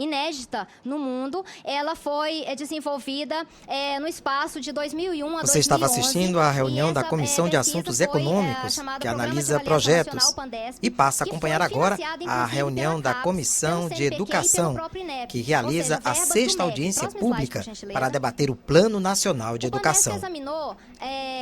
inédita no mundo. Ela foi desenvolvida no espaço de 2001 a 2011. Você estava assistindo à reunião da Comissão de Assuntos Econômicos, que analisa projetos, e passa a acompanhar agora a reunião da Comissão de Educação, que realiza a 6ª audiência pública para debater o Plano Nacional de Educação. Examinou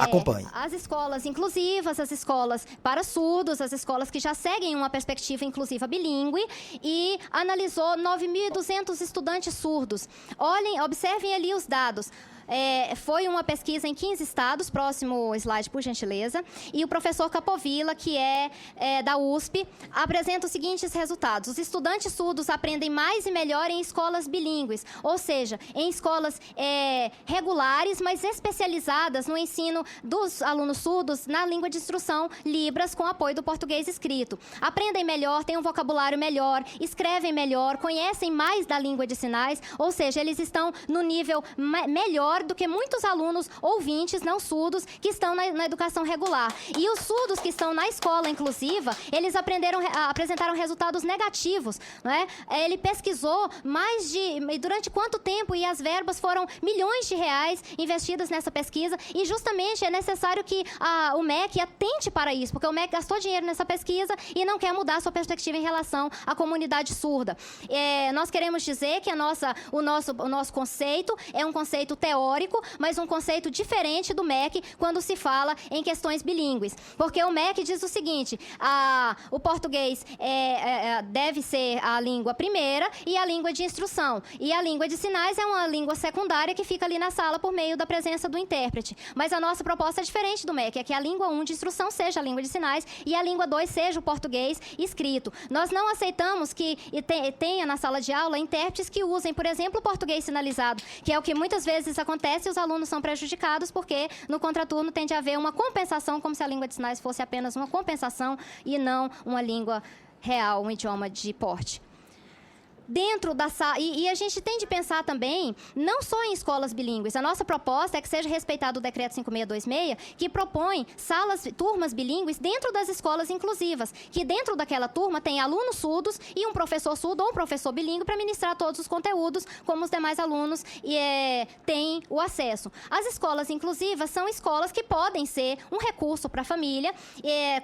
Acompanhe. as escolas inclusivas, as escolas para surdos, as escolas que já seguem uma perspectiva inclusiva bilíngue e analisou 9.200 estudantes surdos. Observem ali os dados. Foi uma pesquisa em 15 estados, próximo slide, por gentileza, e o professor Capovilla, que é da USP, apresenta os seguintes resultados. Os estudantes surdos aprendem mais e melhor em escolas bilíngues, ou seja, em escolas regulares, mas especializadas no ensino dos alunos surdos na língua de instrução Libras, com apoio do português escrito. Aprendem melhor, têm um vocabulário melhor, escrevem melhor, conhecem mais da língua de sinais, ou seja, eles estão no nível melhor do que muitos alunos ouvintes não surdos que estão na educação regular. E os surdos que estão na escola inclusiva, eles apresentaram resultados negativos, não é? Ele pesquisou durante quanto tempo, e as verbas foram milhões de reais investidas nessa pesquisa, e justamente é necessário que o MEC atente para isso, porque o MEC gastou dinheiro nessa pesquisa e não quer mudar a sua perspectiva em relação à comunidade surda. Nós queremos dizer que o nosso conceito é um conceito teórico, mas um conceito diferente do MEC quando se fala em questões bilíngues. Porque o MEC diz o seguinte, o português deve ser a língua primeira e a língua de instrução. E a língua de sinais é uma língua secundária que fica ali na sala por meio da presença do intérprete. Mas a nossa proposta é diferente do MEC, é que a língua 1 de instrução seja a língua de sinais e a língua 2 seja o português escrito. Nós não aceitamos que tenha na sala de aula intérpretes que usem, por exemplo, o português sinalizado, que é o que muitas vezes acontece e os alunos são prejudicados porque no contraturno tende a haver uma compensação, como se a língua de sinais fosse apenas uma compensação e não uma língua real, um idioma de porte. Dentro da sala, e a gente tem de pensar também, não só em escolas bilíngues. A nossa proposta é que seja respeitado o decreto 5626, que propõe turmas bilíngues dentro das escolas inclusivas, que dentro daquela turma tem alunos surdos e um professor surdo ou um professor bilíngue para ministrar todos os conteúdos, como os demais alunos têm o acesso. As escolas inclusivas são escolas que podem ser um recurso para a família,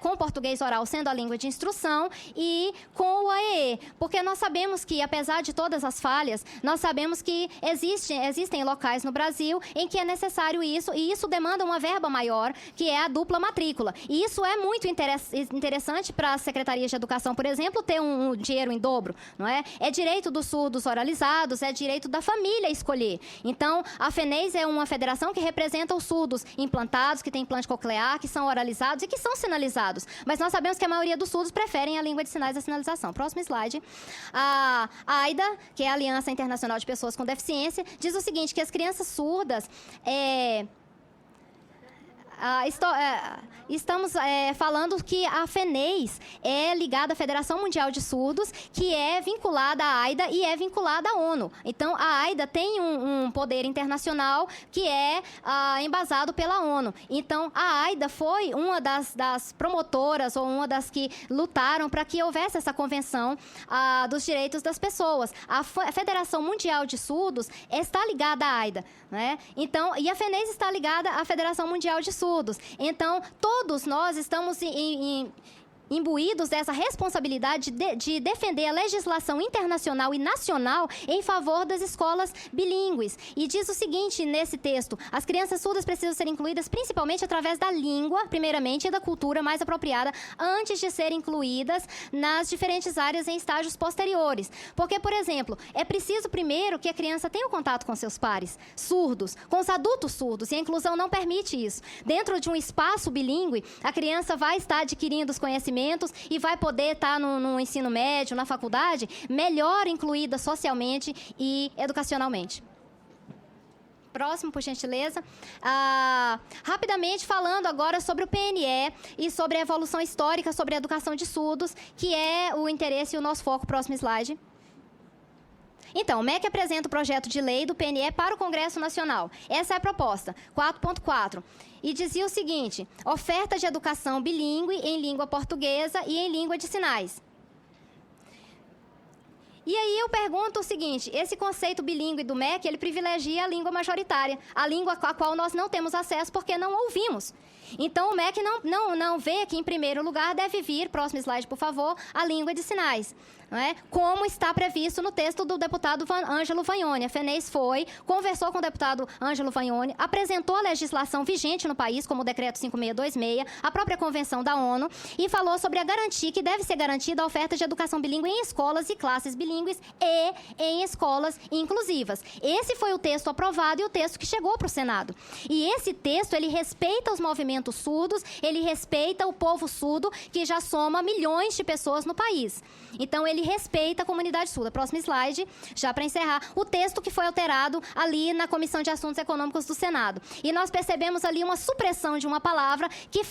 com o português oral sendo a língua de instrução e com o AEE, porque nós sabemos que, apesar de todas as falhas, nós sabemos que existem locais no Brasil em que é necessário isso, e isso demanda uma verba maior, que é a dupla matrícula. E isso é muito interessante para as secretarias de educação, por exemplo, ter um dinheiro em dobro, não é? É direito dos surdos oralizados, é direito da família escolher. Então, a FENEIS é uma federação que representa os surdos implantados, que tem implante coclear, que são oralizados e que são sinalizados. Mas nós sabemos que a maioria dos surdos preferem a língua de sinais da sinalização. Próximo slide. A AIDA, que é a Aliança Internacional de Pessoas com Deficiência, diz o seguinte, que as crianças surdas... estamos falando que a FENEIS é ligada à Federação Mundial de Surdos, que é vinculada à AIDA e é vinculada à ONU. Então, a AIDA tem um poder internacional que é embasado pela ONU. Então, a AIDA foi uma das promotoras ou uma das que lutaram para que houvesse essa convenção dos direitos das pessoas. A Federação Mundial de Surdos está ligada à AIDA, né? Então, e a FENEIS está ligada à Federação Mundial de Surdos. Então, todos nós estamos imbuídos dessa responsabilidade de defender a legislação internacional e nacional em favor das escolas bilíngues. E diz o seguinte nesse texto: as crianças surdas precisam ser incluídas principalmente através da língua, primeiramente, e da cultura mais apropriada, antes de serem incluídas nas diferentes áreas em estágios posteriores. Porque, por exemplo, é preciso primeiro que a criança tenha o contato com seus pares surdos, com os adultos surdos, e a inclusão não permite isso. Dentro de um espaço bilíngue, a criança vai estar adquirindo os conhecimentos e vai poder estar no ensino médio, na faculdade, melhor incluída socialmente e educacionalmente. Próximo, por gentileza. Rapidamente falando agora sobre o PNE e sobre a evolução histórica sobre a educação de surdos, que é o interesse e o nosso foco. Próximo slide. Então, o MEC apresenta o projeto de lei do PNE para o Congresso Nacional. Essa é a proposta, 4.4. E dizia o seguinte: oferta de educação bilíngue em língua portuguesa e em língua de sinais. E aí eu pergunto o seguinte, esse conceito bilíngue do MEC, ele privilegia a língua majoritária, a língua a qual nós não temos acesso porque não ouvimos. Então, o MEC não vê que, em primeiro lugar, deve vir, próximo slide, por favor, a língua de sinais. Não é? Como está previsto no texto do deputado Ângelo Vagnoni. A FENES conversou com o deputado Ângelo Vagnoni, apresentou a legislação vigente no país, como o decreto 5626, a própria convenção da ONU, e falou sobre a garantia que deve ser garantida a oferta de educação bilíngue em escolas e classes bilíngues e em escolas inclusivas. Esse foi o texto aprovado e o texto que chegou para o Senado. E esse texto, ele respeita os movimentos surdos, ele respeita o povo surdo, que já soma milhões de pessoas no país. Então, ele respeita a comunidade surda. Próximo slide, já para encerrar. O texto que foi alterado ali na Comissão de Assuntos Econômicos do Senado. E nós percebemos ali uma supressão de uma palavra que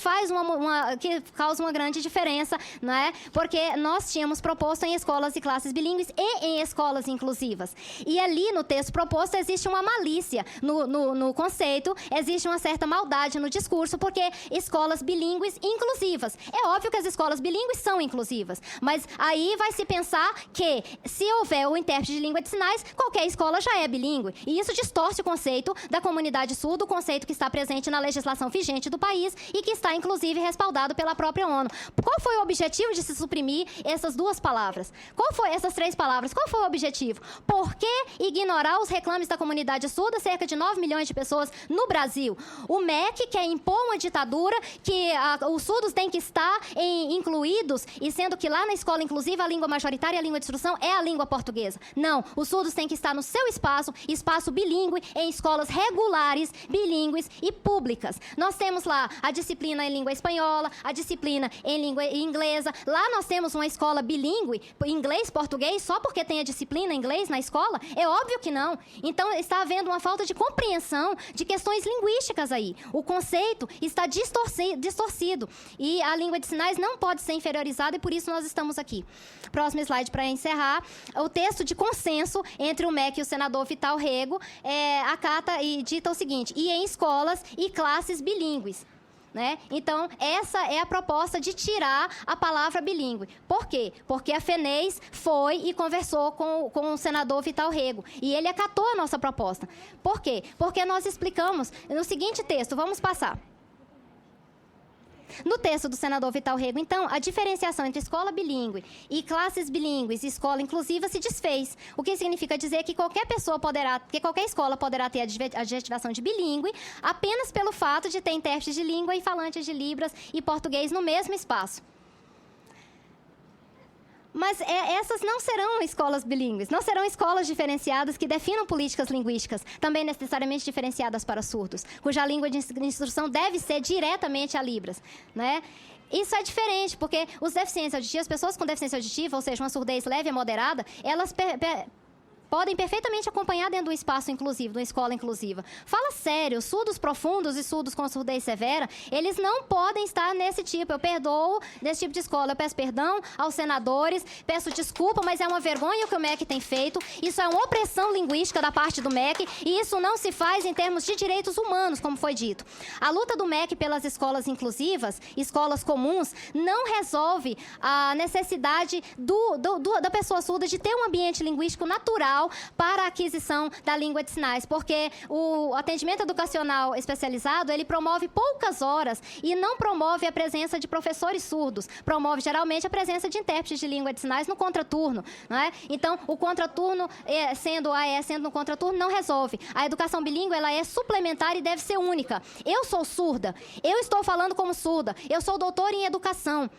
que causa uma grande diferença, não é? Porque nós tínhamos proposto em escolas e classes bilíngues e em escolas inclusivas. E ali no texto proposto existe uma malícia no conceito, existe uma certa maldade no discurso, porque escolas bilíngues inclusivas. É óbvio que as escolas bilíngues são inclusivas, mas aí vai se pensar que, se houver o intérprete de língua de sinais, qualquer escola já é bilíngue. E isso distorce o conceito da comunidade surda, o conceito que está presente na legislação vigente do país e que está, inclusive, respaldado pela própria ONU. Qual foi o objetivo de se suprimir essas duas palavras? Essas três palavras? Qual foi o objetivo? Por que ignorar os reclames da comunidade surda, cerca de 9 milhões de pessoas no Brasil? O MEC quer impor uma ditadura que os surdos têm que estar incluídos, e sendo que lá na escola inclusiva a língua majoritária e a língua de instrução é a língua portuguesa. Não, os surdos têm que estar no seu espaço bilíngue, em escolas regulares, bilíngues e públicas. Nós temos lá a disciplina em língua espanhola, a disciplina em língua inglesa. Lá nós temos uma escola bilíngue, inglês-português, só porque tem a disciplina em inglês na escola? É óbvio que não. Então, está havendo uma falta de compreensão de questões linguísticas aí. O conceito está distorcido. E a língua de sinais não pode ser inferiorizada, e por isso nós estamos aqui. Próximo slide para encerrar. O texto de consenso entre o MEC e o senador Vital Rego acata e dita o seguinte: e em escolas e classes bilíngues. Né? Então, essa é a proposta de tirar a palavra bilíngue. Por quê? Porque a FENES foi e conversou com o senador Vital Rego. E ele acatou a nossa proposta. Por quê? Porque nós explicamos no seguinte texto. Vamos passar. No texto do senador Vital Rego, então, a diferenciação entre escola bilíngue e classes bilíngues e escola inclusiva se desfez. O que significa dizer que qualquer escola poderá ter a adjetivação de bilíngue apenas pelo fato de ter intérpretes de língua e falantes de Libras e português no mesmo espaço. Mas essas não serão escolas bilíngues, não serão escolas diferenciadas que definam políticas linguísticas, também necessariamente diferenciadas para surdos, cuja língua de instrução deve ser diretamente a Libras, né? Isso é diferente, porque os deficientes auditivos, as pessoas com deficiência auditiva, ou seja, uma surdez leve a moderada, elas podem perfeitamente acompanhar dentro de um espaço inclusivo, de uma escola inclusiva. Fala sério, surdos profundos e surdos com surdez severa, eles não podem estar nesse tipo. Eu perdoo nesse tipo de escola. Eu peço perdão aos senadores, peço desculpa, mas é uma vergonha o que o MEC tem feito. Isso é uma opressão linguística da parte do MEC, e isso não se faz em termos de direitos humanos, como foi dito. A luta do MEC pelas escolas inclusivas, escolas comuns, não resolve a necessidade da pessoa surda de ter um ambiente linguístico natural para a aquisição da língua de sinais, porque o atendimento educacional especializado, ele promove poucas horas e não promove a presença de professores surdos, promove geralmente a presença de intérpretes de língua de sinais no contraturno, não é? Então, o contraturno, sendo no contraturno, não resolve. A educação bilíngue, ela é suplementar e deve ser única. Eu sou surda, eu estou falando como surda, eu sou doutora em educação.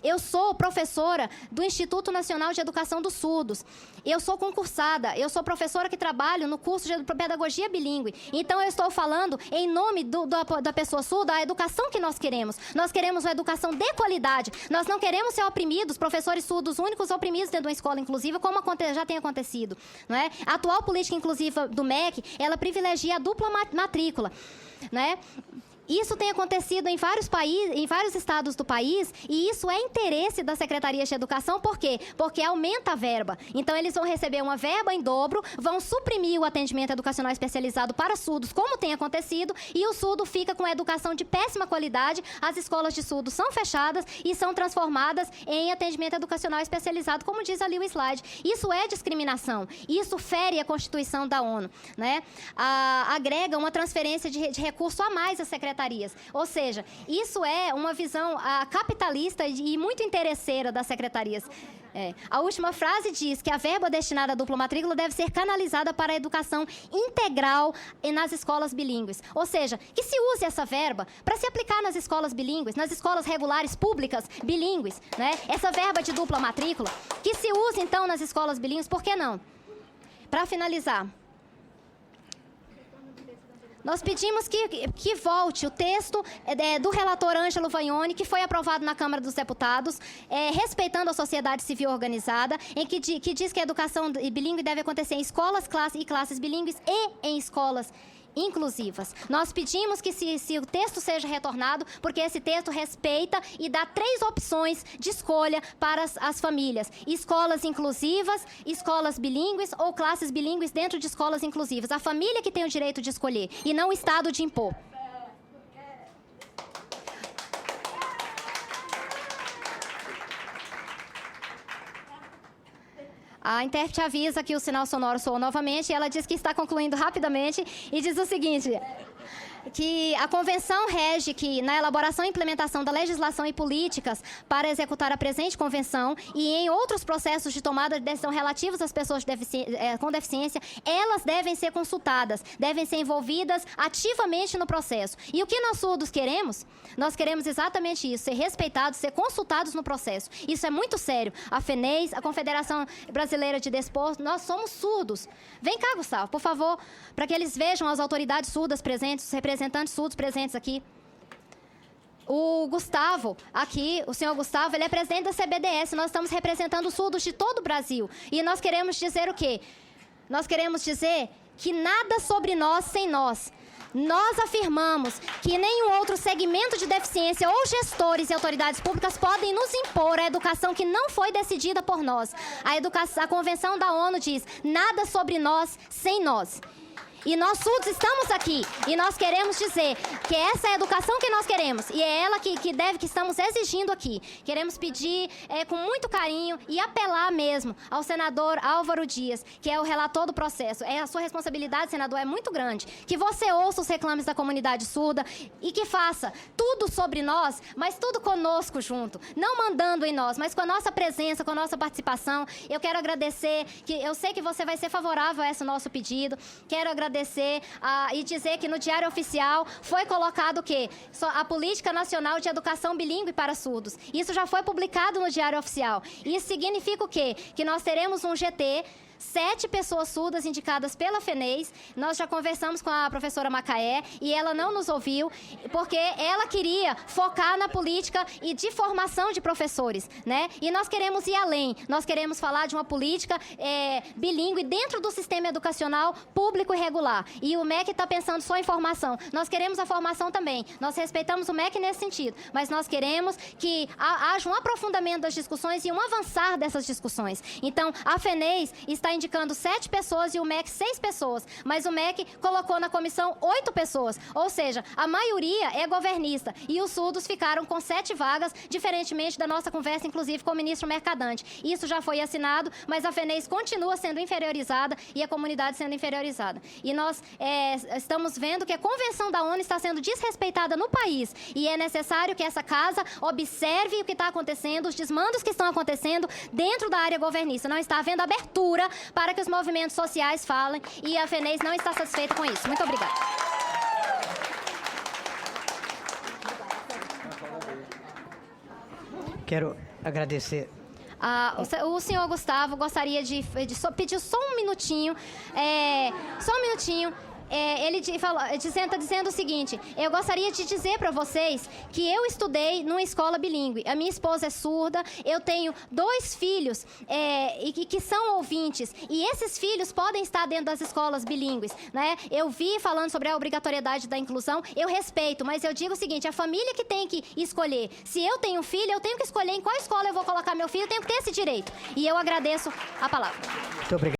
Eu sou professora do Instituto Nacional de Educação dos Surdos. Eu sou concursada. Eu sou professora que trabalho no curso de pedagogia bilíngue. Então, eu estou falando em nome da pessoa surda, a educação que nós queremos. Nós queremos uma educação de qualidade. Nós não queremos ser oprimidos, professores surdos únicos oprimidos dentro de uma escola inclusiva, como já tem acontecido. Não é? A atual política inclusiva do MEC, ela privilegia a dupla matrícula. Né? Isso tem acontecido em vários países, em vários estados do país, e isso é interesse das secretarias de educação. Por quê? Porque aumenta a verba. Então, eles vão receber uma verba em dobro, vão suprimir o atendimento educacional especializado para surdos, como tem acontecido, e o surdo fica com a educação de péssima qualidade, as escolas de surdos são fechadas e são transformadas em atendimento educacional especializado, como diz ali o slide. Isso é discriminação, isso fere a Constituição da ONU, né? Agrega uma transferência de recurso a mais às secretarias. Ou seja, isso é uma visão capitalista e muito interesseira das secretarias. A última frase diz que a verba destinada à dupla matrícula deve ser canalizada para a educação integral nas escolas bilíngues. Ou seja, que se use essa verba para se aplicar nas escolas bilíngues, nas escolas regulares públicas bilíngues, né? Essa verba de dupla matrícula, que se use então nas escolas bilíngues, por que não? Para finalizar, nós pedimos que volte o texto do relator Ângelo Vaione, que foi aprovado na Câmara dos Deputados, respeitando a sociedade civil organizada, que diz que a educação bilíngue deve acontecer em escolas e classes bilíngues e em escolas inclusivas. Nós pedimos que se o texto seja retornado, porque esse texto respeita e dá 3 opções de escolha para as famílias: escolas inclusivas, escolas bilíngues ou classes bilíngues dentro de escolas inclusivas. A família que tem o direito de escolher e não o Estado de impor. A intérprete avisa que o sinal sonoro soou novamente e ela diz que está concluindo rapidamente e diz o seguinte: que a Convenção rege que, na elaboração e implementação da legislação e políticas para executar a presente Convenção e em outros processos de tomada de decisão relativos às pessoas com deficiência, elas devem ser consultadas, devem ser envolvidas ativamente no processo. E o que nós surdos queremos? Nós queremos exatamente isso, ser respeitados, ser consultados no processo. Isso é muito sério. A FENEIS, a Confederação Brasileira de Desporto, nós somos surdos. Vem cá, Gustavo, por favor, para que eles vejam as autoridades surdas presentes, os representantes surdos presentes aqui. O Gustavo, aqui, o senhor Gustavo, ele é presidente da CBDS. Nós estamos representando os surdos de todo o Brasil. E nós queremos dizer o quê? Nós queremos dizer que nada sobre nós sem nós. Nós afirmamos que nenhum outro segmento de deficiência ou gestores e autoridades públicas podem nos impor a educação que não foi decidida por nós. A Convenção da ONU diz: nada sobre nós sem nós. E nós surdos estamos aqui e nós queremos dizer que essa é a educação que nós queremos e é ela que estamos exigindo aqui. Queremos pedir com muito carinho e apelar mesmo ao senador Álvaro Dias, que é o relator do processo. A sua responsabilidade, senador, é muito grande. Que você ouça os reclames da comunidade surda e que faça tudo sobre nós, mas tudo conosco junto. Não mandando em nós, mas com a nossa presença, com a nossa participação. Eu quero agradecer, que eu sei que você vai ser favorável a esse nosso pedido. Quero agradecer e dizer que no Diário Oficial foi colocado o quê? A Política Nacional de Educação Bilíngue para Surdos. Isso já foi publicado no Diário Oficial. Isso significa o quê? Que nós teremos um GT, 7 pessoas surdas indicadas pela FENEIS. Nós já conversamos com a professora Macaé e ela não nos ouviu, porque ela queria focar na política e de formação de professores, né? E nós queremos ir além. Nós queremos falar de uma política bilíngue dentro do sistema educacional público e regular. E o MEC está pensando só em formação. Nós queremos a formação também. Nós respeitamos o MEC nesse sentido, mas nós queremos que haja um aprofundamento das discussões e um avançar dessas discussões. Então, a FENEIS está indicando 7 pessoas e o MEC 6 pessoas, mas o MEC colocou na comissão 8 pessoas, ou seja, a maioria é governista e os surdos ficaram com 7 vagas, diferentemente da nossa conversa, inclusive, com o ministro Mercadante. Isso já foi assinado, mas a FENEIS continua sendo inferiorizada e a comunidade sendo inferiorizada. E nós estamos vendo que a Convenção da ONU está sendo desrespeitada no país e é necessário que essa casa observe o que está acontecendo, os desmandos que estão acontecendo dentro da área governista. Não está havendo abertura para que os movimentos sociais falem e a FENEIS não está satisfeita com isso. Muito obrigada. Quero agradecer. O senhor Gustavo gostaria de pedir só um minutinho. ele está dizendo o seguinte: eu gostaria de dizer para vocês que eu estudei numa escola bilíngue. A minha esposa é surda, eu tenho 2 filhos que são ouvintes, e esses filhos podem estar dentro das escolas bilíngues, né? Eu vi falando sobre a obrigatoriedade da inclusão, eu respeito, mas eu digo o seguinte: a família que tem que escolher. Se eu tenho um filho, eu tenho que escolher em qual escola eu vou colocar meu filho, eu tenho que ter esse direito. E eu agradeço a palavra. Muito obrigado.